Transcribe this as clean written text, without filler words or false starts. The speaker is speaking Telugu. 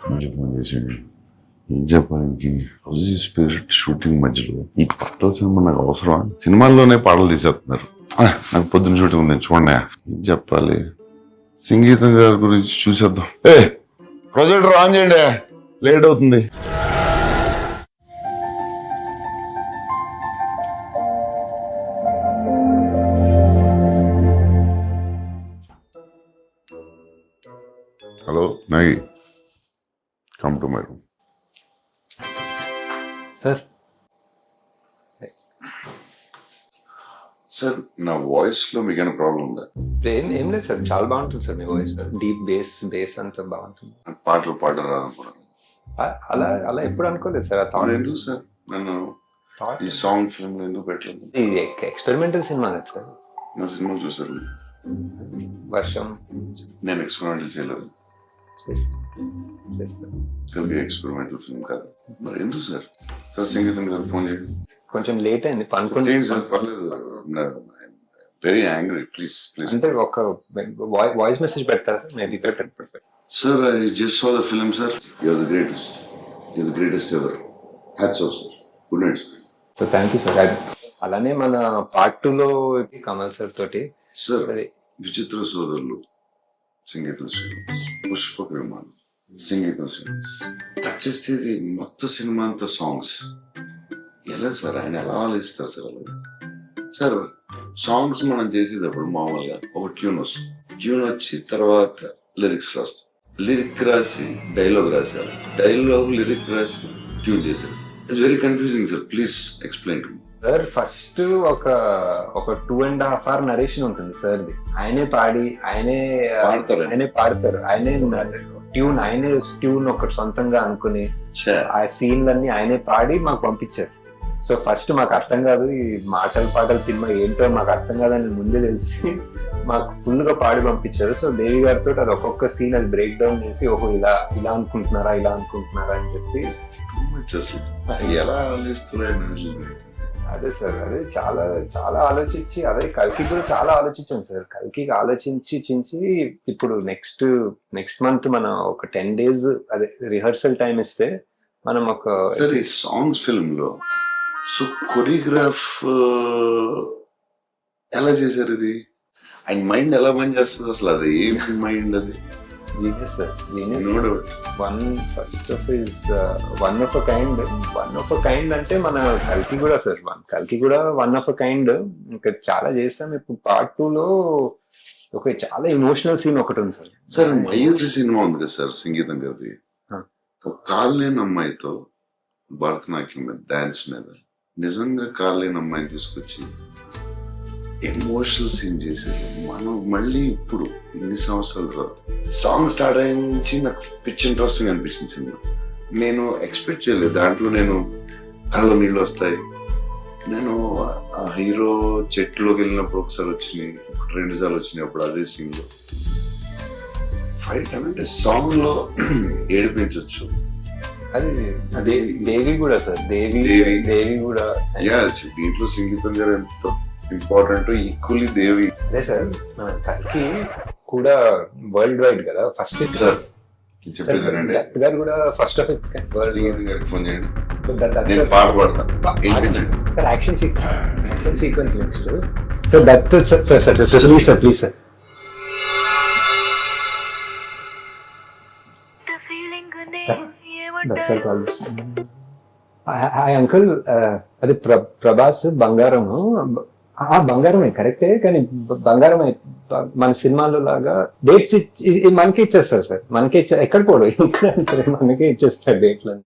మళ్ళీ ఫోన్ చేసాడు. ఏం చెప్పాలి, రోజు స్పిరిట్ షూటింగ్ మధ్యలో ఈ పాటల సినిమా నాకు అవసరం. సినిమాల్లోనే పాటలు తీసేస్తున్నారు. నాకు పొద్దున్న షూటింగ్ ఉంది చూడండి. ఏం చెప్పాలి, సంగీతం గారి గురించి చూసేద్దాం. ప్రొజెక్టర్ ఆన్ చేయండి, లేట్ అవుతుంది. Hello Nagi, come to my room. Sir sir, నా వాయిస్ లో మీకు ఏమైనా ప్రాబ్లం ఉందా? ఏం లేదు సార్, చాలా బాగుంటుంది సార్ మీ వాయిస్. డీప్ బేస్ అంతా బాగుంటుంది. పాటలు పాడడం రాదనుకున్నాను. అలా ఎప్పుడు అనుకోలేదు సార్. ఎందుకు సార్ నన్ను ఈ సాంగ్ ఫిల్మ్ లో ఎందుకు పెట్టలేదు? ఇది ఎక్స్పెరిమెంటల్ సినిమా కదా సార్. నా సినిమా చూసారు? వర్షం నేను ఎక్స్పెరిమెంటల్ చేయలేదు. కలిగి ఎక్స్పెరిమెంటల్ ఫిల్మ్ కాదు. మరి ఎందుకు సార్? సార్ సంగీతం గారు ఫోన్ చేయండి. కొంచెం లేట్ అయింది, చేయండి సార్, పర్లేదు. Very angry, please please. అంటే ఒక వాయిస్ మెసేజ్ పెడతారా sir? Maybe sir, I just saw the film sir. You are the greatest, you are the greatest ever. Hats off sir. Good night sir. So thank you sir. అలానే మన పార్ట్ 2 లో కమల్ సార్ తోటి సార్ విచిత్ర సోదరులు, సంగీతం శ్రీనివాస్, పుష్పక విమానం, సంగీతం శ్రీనివాస్. టచ్ చేస్తే ఇది మొత్తం సినిమా అంతా సాంగ్స్. ఎలా సార్ ఆయన ఎలా ఆలోచిస్తారు సార్? అలా సార్, సాంగ్స్ మనం చేసేటప్పుడు మామూలుగా ఒక ట్యూన్ వస్తుంది. ట్యూన్ వచ్చి తర్వాత లిరిక్స్ రాస్తాం. లిరిక్ రాసి డైలాగ్ రాశారు, డైలాగ్ లిరిక్ రాసి ట్యూన్ చేశారు. It's very confusing sir. Please explain to me. Sir first ఒక 2.5 hour నరేషన్ ఉంటుంది సార్. ఆయనే పాడి ఆయనే పాడతారు. ఆయనే ట్యూన్ ఒకటి సొంతంగా అనుకుని ఆ సీన్లన్నీ ఆయనే పాడి మాకు పంపించారు. సో ఫస్ట్ మాకు అర్థం కాదు, ఈ పాటల సినిమా ఏంటో మాకు అర్థం కాదని ముందే తెలిసి మాకు ఫుల్ గా పాడి పంపించారు. సో దేవి గారితో అది ఒక్కొక్క సీన్ అది బ్రేక్ డౌన్ చేసి ఓహో ఇలా అనుకుంటున్నారా అని చెప్పి ఎలా ఆలోచిస్తున్నాడు. అదే సార్, అదే చాలా చాలా ఆలోచించి, అదే కల్కి కూడా చాలా ఆలోచించాను సార్. కల్కి ఆలోచించి ఇప్పుడు నెక్స్ట్ మంత్ మనం ఒక 10 days అదే రిహర్సల్ టైం ఇస్తే మనం ఒక సార్ ఈ సాంగ్స్ ఫిల్మ్ లో సో కొరియోగ్రాఫ్ ఎలా చేశారు? ఇది ఆయన మైండ్ ఎలా పని చేస్తుంది అసలు? అది ఏంటి మైండ్? అది genius sir, genius. No doubt. One of a kind అంటే మన కల్కి కూడా సార్. కల్కి కూడా వన్ ఆఫ్ అ కైండ్. ఇంకా చాలా చేస్తాం. ఇప్పుడు పార్ట్ 2 లో ఒక చాలా ఎమోషనల్ సీన్ ఒకటి ఉంది సార్. సార్ మయూరి సినిమా ఉంది కదా సార్, సంగీతం గారిది. ఒక కాలు లేని అమ్మాయితో భరతనాట్యం మీద, డాన్స్ మీద, నిజంగా కాలు లేని అమ్మాయిని తీసుకొచ్చి ఎమోషనల్ సీన్ చేశారు. మనం మళ్ళీ ఇప్పుడు ఇన్ని సంవత్సరాల తర్వాత సాంగ్ స్టార్ట్ అయ్యించి నాకు పిచ్ ఇంట్రెస్టింగ్ అనిపించింది సినిమా. నేను ఎక్స్పెక్ట్ చేయలేదు దాంట్లో నేను కళ్ళలో నీళ్ళు వస్తాయి. నేను ఆ హీరో చెట్టులోకి వెళ్ళినప్పుడు ఒకసారి వచ్చినాయి, 2 సార్లు వచ్చినాయి. అప్పుడు అదే సీన్ లో ఫైట్ అంటే సాంగ్ లో ఏడిపించవచ్చు. అది దేవి కూడా సార్, దేవి కూడా. దీంట్లో సంగీతం గారు ఎంత ఇంపార్టెంట్, ఈక్వల్లీ దేవి. అదే సార్, కల్కి కూడా వరల్డ్ వైడ్ కదా ఫస్ట్ సార్. చెప్పేదానండి గారు కూడా ఫస్ట్ ఆఫ్ ఇట్స్ సంగీతం గారికి ఫోన్ చేయండి, నేను పాట పాడతాను. Action sequence next sir. That sir please sir. Hi uncle, అది ప్రభాస్ బంగారము. బంగారమే కరెక్టే, కానీ బంగారమే మన సినిమాలో లాగా డేట్స్ మనకే ఇచ్చేస్తారు సార్. మనకే ఎక్కడ పోడు, ఇక్కడ మనకే ఇచ్చేస్తారు డేట్లను.